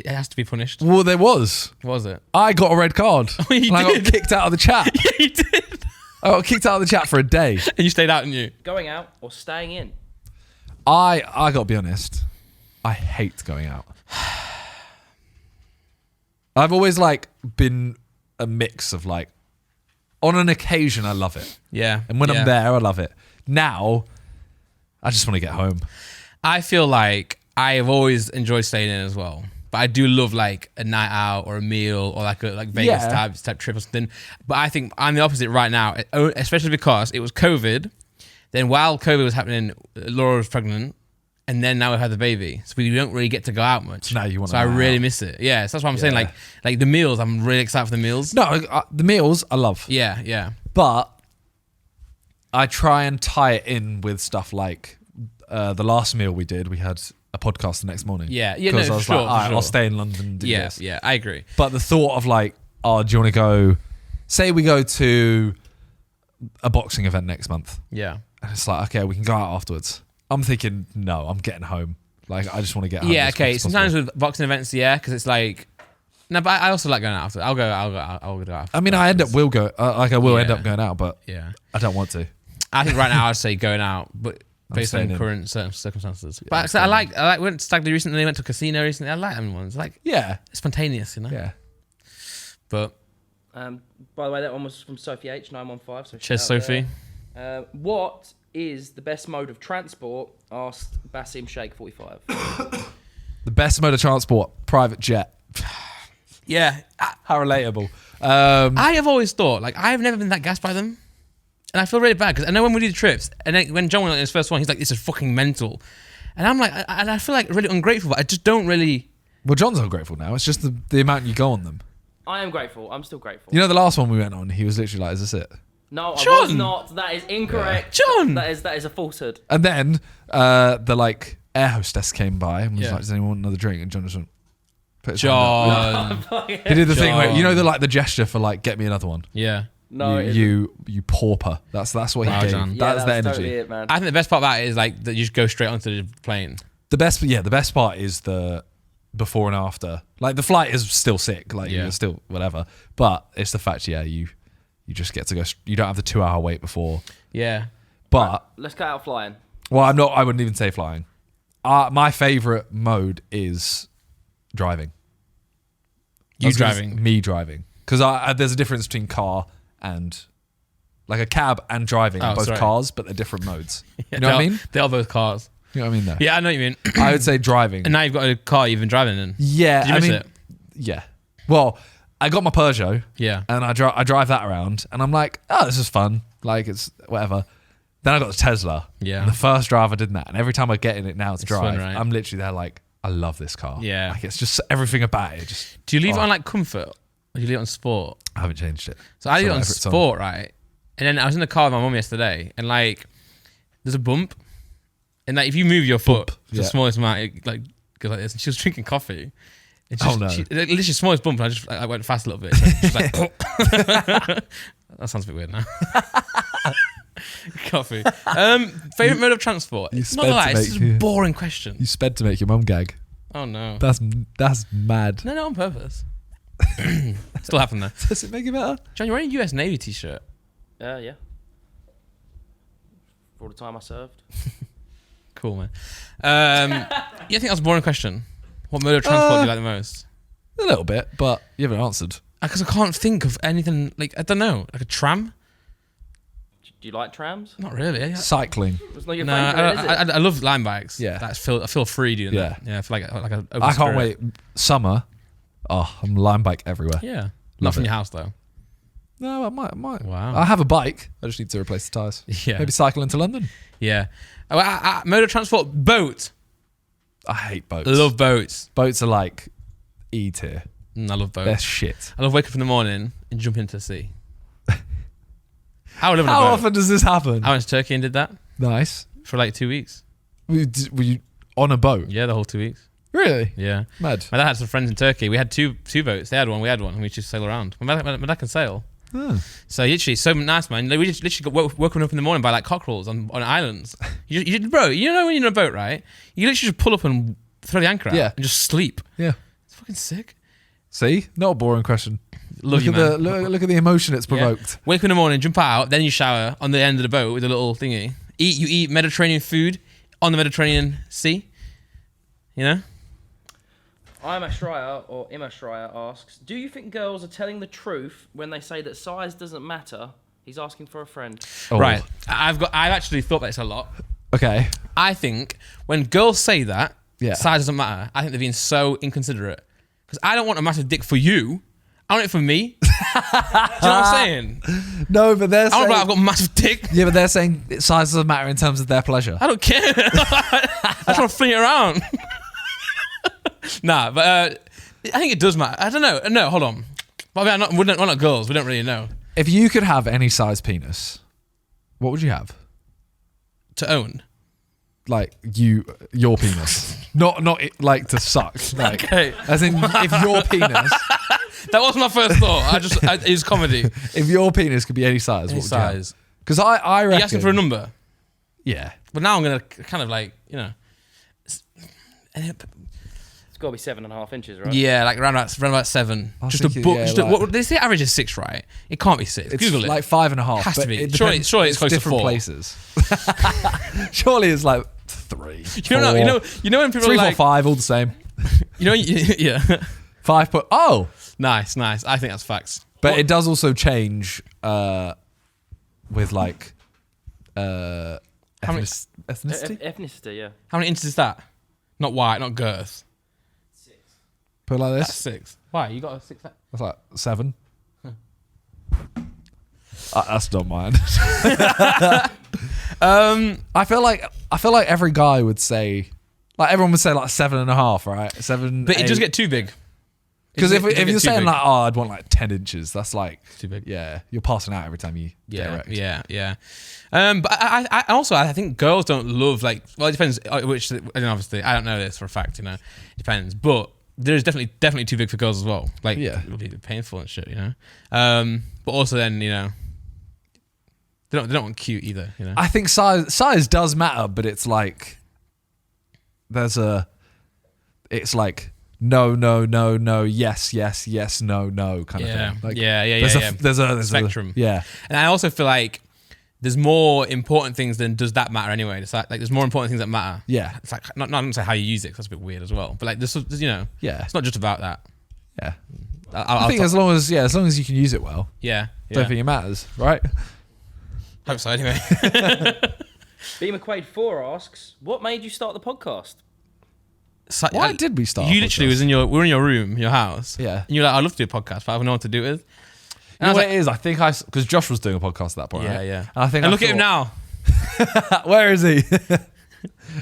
it has to be punished. Well, there was. What was it? I got a red card. Oh, you and I got did? kicked out of the chat. Yeah, you did. I got kicked out of the chat for a day. And you stayed out, didn't you? Going out or staying in? I got to be honest. I hate going out. I've always like been a mix of like, on an occasion I love it. Yeah. And when I'm there, I love it. Now, I just want to get home. I feel like I have always enjoyed staying in as well. But I do love like a night out or a meal or like a Vegas type trip or something. But I think I'm the opposite right now, especially because it was COVID. Then while COVID was happening, Laura was pregnant. And then now we have the baby. So we don't really get to go out much. Now you want So to I go really out. miss it. Yeah, so that's what I'm saying. Like the meals, I'm really excited for the meals. No, the meals I love. Yeah, yeah. But I try and tie it in with stuff like the last meal we did, we had a podcast the next morning. Yeah, no, Because I was for like, sure, all right, for I'll sure. stay in London and do this. Yeah, I agree. But the thought of like, oh, do you want to go, say we go to a boxing event next month. Yeah. And it's like, okay, we can go out afterwards. I'm thinking, no, I'm getting home. Like, I just want to get home. Yeah, as okay. quick as Sometimes possible. with boxing events, yeah, because it's like, no, but I also like going out after. I'll go after. I mean, I end up will go, I will end Yeah. up going out, but Yeah. I don't want to. I think right now I'd say going out, but based on staying in. current certain circumstances. I'm But so I staying like went to Stag Do recently, went to a casino recently. I like them ones. Like, Yeah, it's spontaneous, you know? yeah. But By the way, that one was from Sophie H915. So cheers, shout out Sophie. there. What is the best mode of transport? Asked Basim Sheikh 45. The best mode of transport, private jet. Yeah. How relatable. I have always thought, like, I've never been that gassed by them. And I feel really bad because I know when we do the trips, and then when John went on his first one, he's like, this is fucking mental. And I'm like, and I feel like really ungrateful, but I just don't really. Well, John's ungrateful now. It's just the amount you go on them. I am grateful. I'm still grateful. You know, the last one we went on, he was literally like, is this it? No, I John! was not. That is incorrect. John! That is a falsehood. And then the like air hostess came by and was Yeah. like, does anyone want another drink? And John just went, put his hand up. John. He did the thing where, John. you know, the gesture for like, get me another one. Yeah. No, you pauper. That's what Wow, he gave. John. Yeah, That's the energy. totally it, man. I think the best part about it is like that you just go straight onto the plane. The best part is the before and after. Like the flight is still sick, like Yeah. you're still whatever. But it's the fact, you just get to go. You don't have the 2-hour wait before. Yeah. But Let's go out flying. well, I wouldn't even say flying. My favorite mode is driving. You driving. Me driving, because there's a difference between car and like a cab and driving. Oh, Both sorry. cars, but they're different modes. You know what I mean? They are both cars. You know what I mean? Though. Yeah, I know what you mean. I would say driving. And now you've got a car you've been driving in. Yeah, Did you I miss mean, it? yeah. Well, I got my Peugeot. Yeah. And I drive that around, and I'm like, oh, this is fun. Like, it's whatever. Then I got the Tesla. Yeah. And the first drive I did that, and every time I get in it now to drive, fun, right? I'm literally there like, I love this car. Yeah. Like, it's just everything about it. Just Do you leave it Oh. on like comfort? Or do you leave it on sport? I haven't changed it. So I leave it on whatever it's on. sport, right? And then I was in the car with my mum yesterday, and like, there's a bump. And like, if you move your foot to the yeah. smallest amount, it like goes like this. And she was drinking coffee. And Oh, no. Literally smallest bump, and I went fast a little bit. She was like, that sounds a bit weird now. Coffee. Favorite mode of transport? you Not sped gonna lie, to it's just make- a boring question. You sped to make your mum gag. Oh no. That's mad. No, on purpose. Still happened there. Does it make it better? John, you're wearing a US Navy t-shirt. Yeah. For all the time I served. Cool, man. You think that was a boring question? What mode of transport do you like the most? A little bit, but you haven't answered. Because I can't think of anything, like, I don't know, like a tram? Do you like trams? Not really. Cycling. It's not your No, favourite, is it? I love line bikes. Yeah. I feel free doing Yeah. that. Yeah, I feel like a open I can't spirit. wait. Summer. Oh, I'm line bike everywhere. Yeah. Not Love from it. your house, though. No, I might. Wow. I have a bike. I just need to replace the tyres. Yeah. Maybe cycle into London. Yeah. Mode of transport, boat. I hate boats. I love boats. Boats are like E tier. I love boats. They're shit. I love waking up in the morning and jumping into the sea. I would live on How a boat. often does this happen? I went to Turkey and did that Nice. for like 2 weeks. Were you on a boat? Yeah, the whole 2 weeks. Really? Yeah. Mad. My dad had some friends in Turkey. We had two boats. They had one, we had one, and we just sail around. My dad can sail. Oh. So literally, so nice, man. Like, we just literally got woken up in the morning by like cockerels on islands. Bro, you know when you're in a boat, right? You literally just pull up and throw the anchor out Yeah. and just sleep. Yeah. It's fucking sick. See, not a boring question. Love you, man. Look at the emotion it's provoked. Yeah. Wake up in the morning, jump out, then you shower on the end of the boat with a little thingy. You eat Mediterranean food on the Mediterranean Sea. You know? Ima Schreier asks, do you think girls are telling the truth when they say that size doesn't matter? He's asking for a friend. Oh. Right. I've actually thought about this a lot. Okay. I think when girls say that, Yeah. size doesn't matter, I think they're being so inconsiderate. Because I don't want a massive dick for you. I want it for me. Do you know what I'm saying? No, but they're saying... I've got a massive dick. Yeah, but they're saying size doesn't matter in terms of their pleasure. I don't care. I just want to fling it around. Nah, but I think it does matter. I don't know. No, hold on. But I mean, we're not girls. We don't really know. If you could have any size penis, what would you have? To own. Like your penis, not like to suck. Like, Okay. as in if your penis, That was my first thought. It was comedy. if your penis could be any size, Any what would you have? size. Because I reckon. Are you asking for a number? Yeah. But now I'm going to kind of like, you know. It's got to be 7.5 inches, right? Yeah, like around about 7. I was Just a thinking, book. yeah, like- What they say average is 6, right? It can't be 6. It's Google it. like 5.5. Has to but be. it Surely depends- it's close to different 4. places. Surely it's like 3. You know when people 3, are 4, like, 5, all the same. yeah. 5. Oh, Nice. I think that's facts. but What- it does also change with like ethnicity. Ethnicity, yeah. How many inches is that? Not wide, not girth. Put it like That's this. 6. Why? You got a 6? That's like 7. That's not mine. I feel like every guy would say, like everyone would say like 7.5, right? 7. But it does get too big. because It does if get you're too saying big. like, oh, I'd want like 10 inches, that's like Too big. Yeah, you're passing out every time you get Yeah, erect. yeah. But I also I think girls don't love like. Well, it depends. Which and obviously I don't know this for a fact. You know, it depends. But there's definitely too big for girls as well. Like, Yeah. it'll be painful and shit. You know. But also then they don't want cute either. You know. I think size does matter, but it's like it's like no, yes, no kind of Yeah. thing. Like, Yeah. There's a Spectrum. Yeah. And I also feel like there's more important things than does that matter anyway. It's like there's more important things that matter. Yeah. It's like not I'm gonna say how you use it 'cause that's a bit weird as well. But like there's Yeah. it's not just about that. Yeah. I'll I think as long as you can use it well, yeah. don't think it matters, right? Hope so anyway. B McQuaid 4 asks, what made you start the podcast? So, Why did we start? You a literally podcast? we were in your room, your house. Yeah. And you're like, I'd love to do a podcast, but I don't know what to do it with. You know And I was what like, it is? I think because Josh was doing a podcast at that point, right? yeah. And I think And look at him now. Where is he?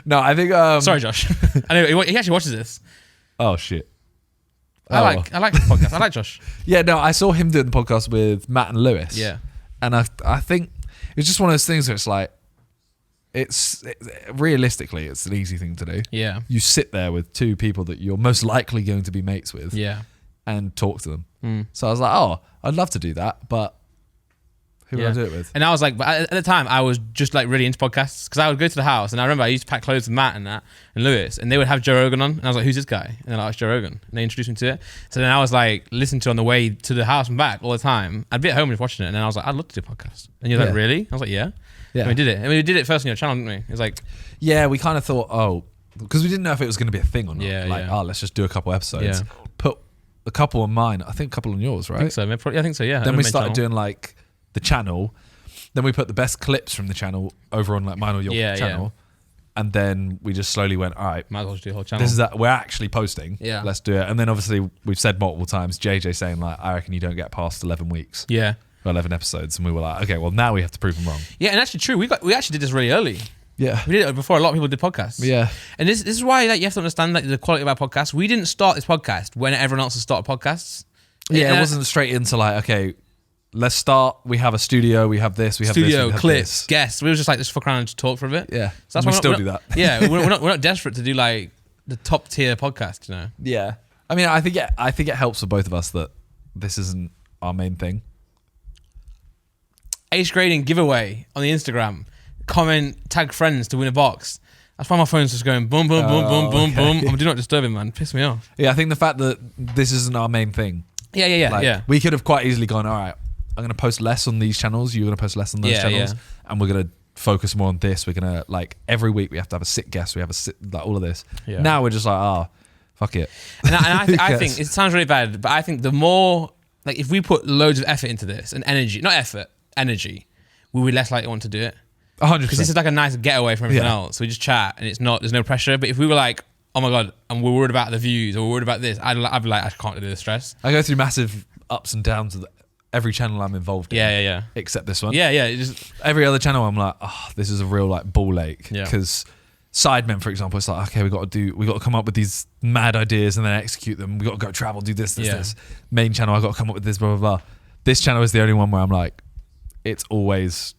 No, I think. Sorry, Josh. Anyway, he actually watches this. Oh shit. I like the podcast. I like Josh. Yeah, no, I saw him doing the podcast with Matt and Lewis. Yeah. And I think it's just one of those things where it's like, realistically, it's an easy thing to do. Yeah. You sit there with 2 people that you're most likely going to be mates with Yeah. and talk to them. So I was like, oh, I'd love to do that, but who would I do it with? And I was like, but at the time, I was just like really into podcasts because I would go to the house and I remember I used to pack clothes with Matt and Lewis, and they would have Joe Rogan on, and I was like, who's this guy? And they're like, it's Joe Rogan, and they introduced me to it. So then I was like, listening to it on the way to the house and back all the time. I'd be at home just watching it, and then I was like, I'd love to do a podcast. And you're like, Yeah. really? I was like, yeah. Yeah. And we did it. And we did it first on your channel, didn't we? It was like, Yeah, we kind of thought, because we didn't know if it was going to be a thing or not. Yeah, like, yeah. let's just do a couple episodes. Yeah. Put a couple on mine. I think a couple on yours, right? I think so. Maybe, I think so, yeah. Then we started doing like the channel. Then we put the best clips from the channel over on like mine or your channel. And then we just slowly went, all right, Might as well just do a whole channel. this is that we're actually posting. Yeah. Let's do it. And then obviously we've said multiple times, JJ saying like, I reckon you don't get past 11 weeks. Yeah. Or 11 episodes. And we were like, okay, well now we have to prove them wrong. Yeah, and actually true. We actually did this really early. Yeah. We did it before a lot of people did podcasts. Yeah. And this is why like, you have to understand like, the quality of our podcast. We didn't start this podcast when everyone else has started podcasts. Yeah, it wasn't straight into like, okay, let's start. We have a studio. We have this. We have Studio, this. We have clips, this. guests. We were just like, just fuck around and just talk for a bit. Yeah. So that's we why still we're do not- that. Yeah, we're not desperate to do like the top tier podcast, you know. Yeah. I mean, I think it helps for both of us that this isn't our main thing. Ace grading giveaway on the Instagram. Comment, tag friends to win a box. That's why my phone's just going boom, boom, boom, boom, boom, boom. I'm do not disturb him, man. Piss me off. Yeah, I think the fact that this isn't our main thing. Yeah. We could have quite easily gone, all right, I'm going to post less on these channels. You're going to post less on those channels. Yeah. And we're going to focus more on this. We're going to, like, every week we have to have a sick guest. We have like, all of this. Yeah. Now we're just like, fuck it. And I think, it sounds really bad, but I think the more, like, if we put loads of effort into this and energy, not effort, energy, we would less likely to want to do it. 100%. Because this is like a nice getaway from everything else. We just chat and there's no pressure. But if we were like, oh my God, and we're worried about the views or we're worried about this, I'd be like, I can't do the stress. I go through massive ups and downs with every channel I'm involved in. Yeah. Except this one. Yeah. Every other channel I'm like, this is a real like ball ache. Because Sidemen, for example, it's like, okay, we got to come up with these mad ideas and then execute them. We got to go travel, do this. Main channel, I got to come up with this, blah, blah, blah. This channel is the only one where I'm like, it's always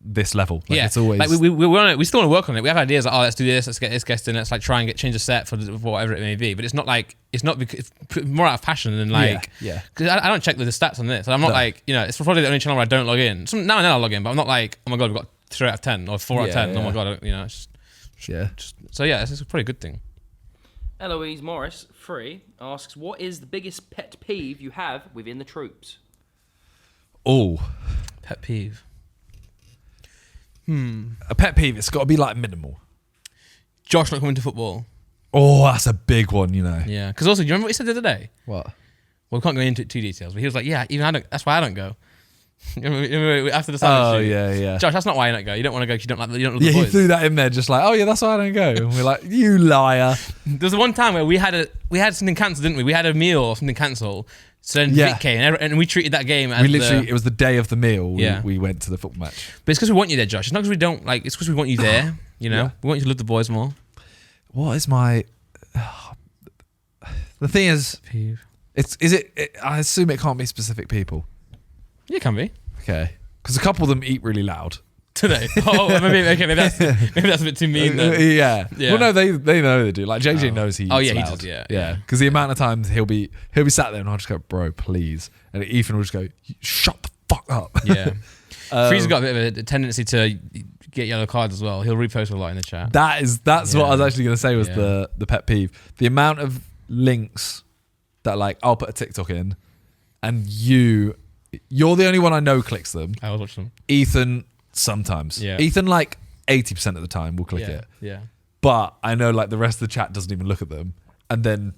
this level. Like, it's always like we still want to work on it. We have ideas like, let's do this, let's get this guest in, let's like try and change the set for whatever it may be. But it's not because it's more out of passion than like because I don't check the stats on this. I'm not like, it's probably the only channel where I don't log in. Now and then I'll log in, but I'm not like, oh my God, we've got 3 out of 10 or 4 out of 10. Oh my God, it's so it's a pretty good thing. Eloise Morris 3 asks, what is the biggest pet peeve you have within the troops? Pet peeve. A pet peeve, it's got to be like minimal. Josh not coming to football. That's a big one, Yeah, because also, do you remember what he said the other day? What? Well, we can't go into too details, but he was like, even I don't, that's why I don't go. After the sandwich shoot. Yeah. Josh, that's not why you don't go. You don't want to go because you don't love the boys. He threw that in there just like, that's why I don't go. And we're like, you liar. There was one time where we had something cancelled, didn't we? We had a meal or something cancelled. So then Vic came and we treated that game as it was the day of the meal. We went to the football match. But it's because we want you there, Josh. It's not because we don't like. It's because we want you there. We want you to love the boys more. What is my? The thing is, peeve. I assume it can't be specific people. Yeah, it can be. Okay, because a couple of them eat really loud. Today. Maybe that's a bit too mean then. Yeah. Well, no, they know they do. Like JJ knows he eats loud. He does. Yeah. Because the amount of times he'll be sat there and I'll just go, bro, please, and Ethan will just go, shut the fuck up. Yeah. Freeze's got a bit of a tendency to get yellow cards as well. He'll repost a lot in the chat. That's what I was actually going to say was the pet peeve. The amount of links that like I'll put a TikTok in, and you're the only one I know clicks them. I always watch them. Ethan. Sometimes. Yeah. Ethan, like 80% of the time, will click it. Yeah. But I know like the rest of the chat doesn't even look at them. And then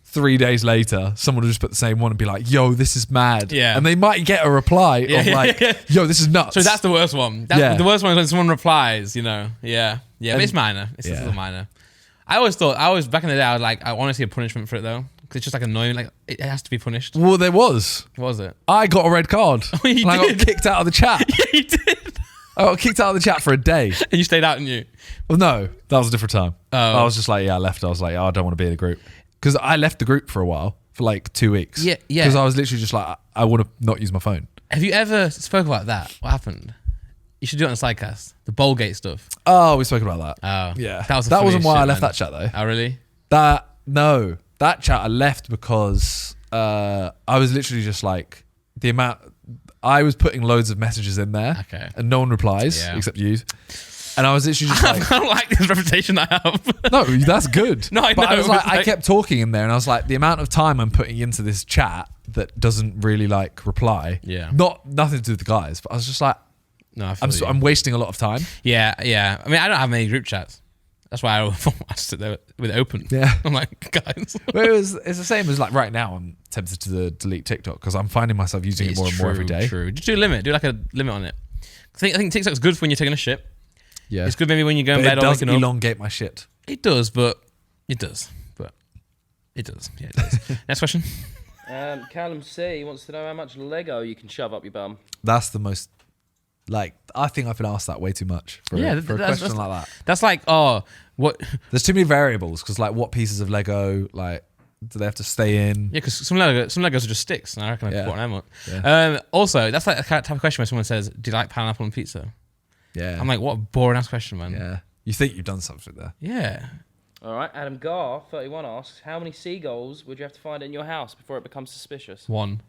3 days later, someone will just put the same one and be like, yo, this is mad. Yeah. And they might get a reply of like, yo, this is nuts. So that's the worst one. The worst one is when someone replies, Yeah. But it's minor. It's just a little minor. I always back in the day, I want to see a punishment for it though. Because it's just like annoying. Like, it has to be punished. Well, there was. What was it? I got a red card. Oh, you did? I got kicked out of the chat. Yeah, you did. I got kicked out of the chat for a day. And you stayed out, didn't you? Well, no, that was a different time. Oh. I was just like, I left. I was like, I don't want to be in a group. Because I left the group for a while, for like 2 weeks. Yeah. Because I was literally just like, I want to not use my phone. Have you ever spoke about that? What happened? You should do it on Sidecast. The Bowlgate stuff. Oh, we spoke about that. Oh. Yeah. That wasn't why I left that chat though. Oh, really? No. That chat I left because I was literally just like, the amount... I was putting loads of messages in there, and no one replies except you. And I was literally just like, I don't like this reputation I have. No, that's good. No, I know. But I was like, I kept talking in there, and I was like, the amount of time I'm putting into this chat that doesn't really like reply. Yeah. Nothing to do with the guys, but I was just like, no, I'm wasting a lot of time. Yeah. I mean, I don't have many group chats. That's why I sit there with it open. Yeah. I'm like, guys. But it's the same as like right now I'm tempted to delete TikTok because I'm finding myself using it more and more every day. True. Just do a limit. Do like a limit on it. I think TikTok's good for when you're taking a shit. Yeah. It's good maybe when you go in bed or or waking up. It does elongate my shit. It does. Yeah, it does. Next question. Callum C wants to know how much Lego you can shove up your bum. That's the most... Like, I think I've been asked that way too much for a question like that. That's like, what? There's too many variables because, like, what pieces of Lego, like, do they have to stay in? Yeah, because some Legos are just sticks, and I reckon I can put on them up. Yeah. Also, that's like a type of question where someone says, "Do you like pineapple on pizza?" Yeah. I'm like, what a boring ass question, man. Yeah. You think you've done something there? Yeah. All right. Adam Gar 31 asks, how many seagulls would you have to find in your house before it becomes suspicious? 1.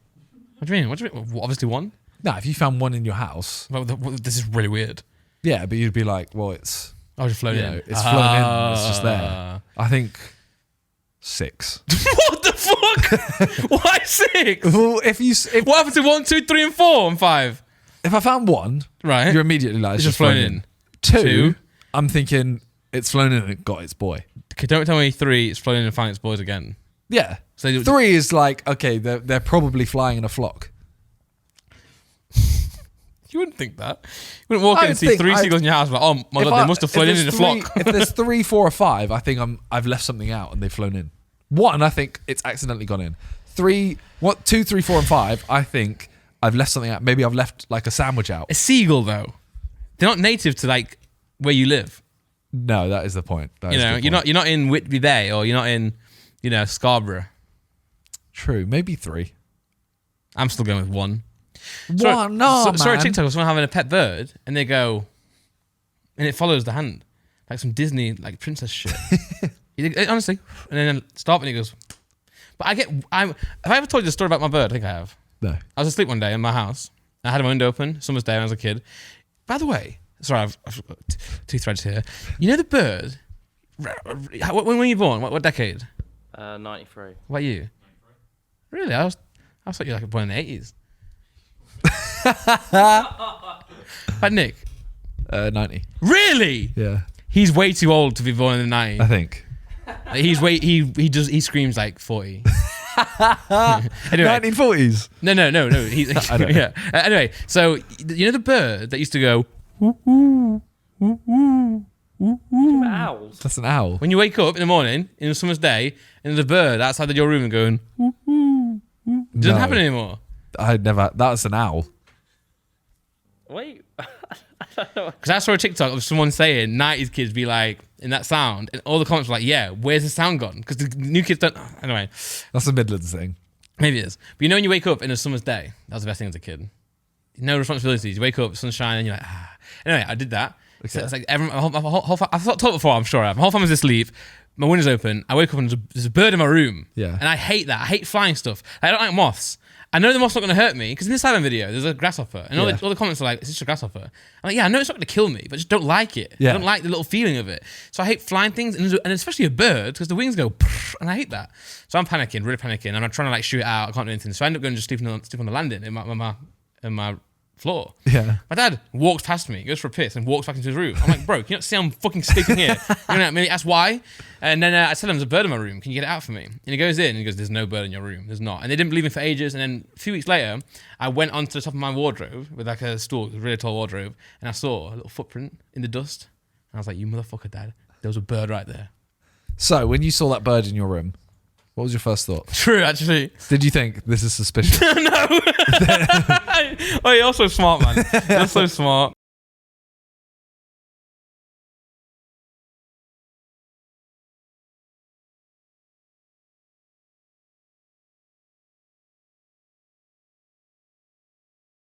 What do you mean? Well, obviously 1. No, if you found one in your house... Well, this is really weird. Yeah, but you'd be like, well, it's Oh, just flown in. It's flown in. It's just there. I think 6. What the fuck? Why 6? Well, what happened to 1, 2, 3, and 4 and 5? If I found 1, right, you're immediately like, it's just flown in. 2, I'm thinking it's flown in and it got its boy. Okay, don't tell me 3, it's flown in and found its boys again. Yeah. So 3 is like, okay, they're probably flying in a flock. You wouldn't think that. You wouldn't walk in and see 3 seagulls in your house, like, oh my god, they must have flown in a flock. If there's 3, 4, or 5, I think I've left something out and they've flown in. 1, I think it's accidentally gone in. 2, 3, 4, and 5, I think I've left something out. Maybe I've left like a sandwich out. A seagull, though, they're not native to like where you live. No, that is the point. You're not in Whitby Bay or you're not in, Scarborough. True, maybe 3. I'm still going with 1. Man. Sorry, TikTok was someone having a pet bird, and they go, and it follows the hand, like some Disney like princess shit. Honestly, and then stop, and he goes. But have I ever told you the story about my bird? I think I have. No. I was asleep one day in my house. I had my window open. Summer's day when I was a kid. By the way, sorry, I've got 2 threads here. You know the bird? When were you born? What decade? 93. What about you? 93. Really? I thought you were like born in the 80s. But Nick? 90. Really? Yeah. He's way too old to be born in the 90s. I think. He screams like 40. Anyway, 1940s. No. I don't know. Yeah. Anyway, so you know the bird that used to go woo woo woo woo woo woo. Owls. That's an owl. When you wake up in the morning in a summer's day, and there's a bird outside your room going woo woo woo. It doesn't happen anymore. That's an owl. Wait. Because I saw a TikTok of someone saying 90s kids be like, in that sound, and all the comments were like, yeah, where's the sound gone? Because the new kids don't. Anyway. That's a Midlands thing. Maybe it is. But when you wake up in a summer's day, that was the best thing as a kid. No responsibilities. You wake up, sunshine, and you're like, ah. Anyway, I did that. Okay. So it's like, I've told it before, I'm sure I have. My whole family's asleep. My window's open. I wake up and there's a bird in my room. Yeah. And I hate that. I hate flying stuff. I don't like moths. I know the moth's not going to hurt me because in this Simon video, there's a grasshopper, and all the comments are like, "Is this a grasshopper?" I'm like, "Yeah, I know it's not going to kill me, but I just don't like it. Yeah. I don't like the little feeling of it. So I hate flying things, and especially a bird because the wings go, and I hate that. So I'm panicking, really panicking, and I'm trying to like shoot it out. I can't do anything. So I end up going just sleep on the landing in my floor. Yeah. My dad walks past me, goes for a piss, and walks back into his room. I'm like, bro, can you not see I'm fucking sleeping here? Maybe that's why. And then I tell him there's a bird in my room. Can you get it out for me? And he goes in and he goes, there's no bird in your room. There's not. And they didn't believe me for ages. And then a few weeks later, I went onto the top of my wardrobe with like a stool, a really tall wardrobe, and I saw a little footprint in the dust. And I was like, you motherfucker, Dad. There was a bird right there. So when you saw that bird in your room, what was your first thought? True, actually. Did you think this is suspicious? No. Oh, you're so smart, man. You're so smart.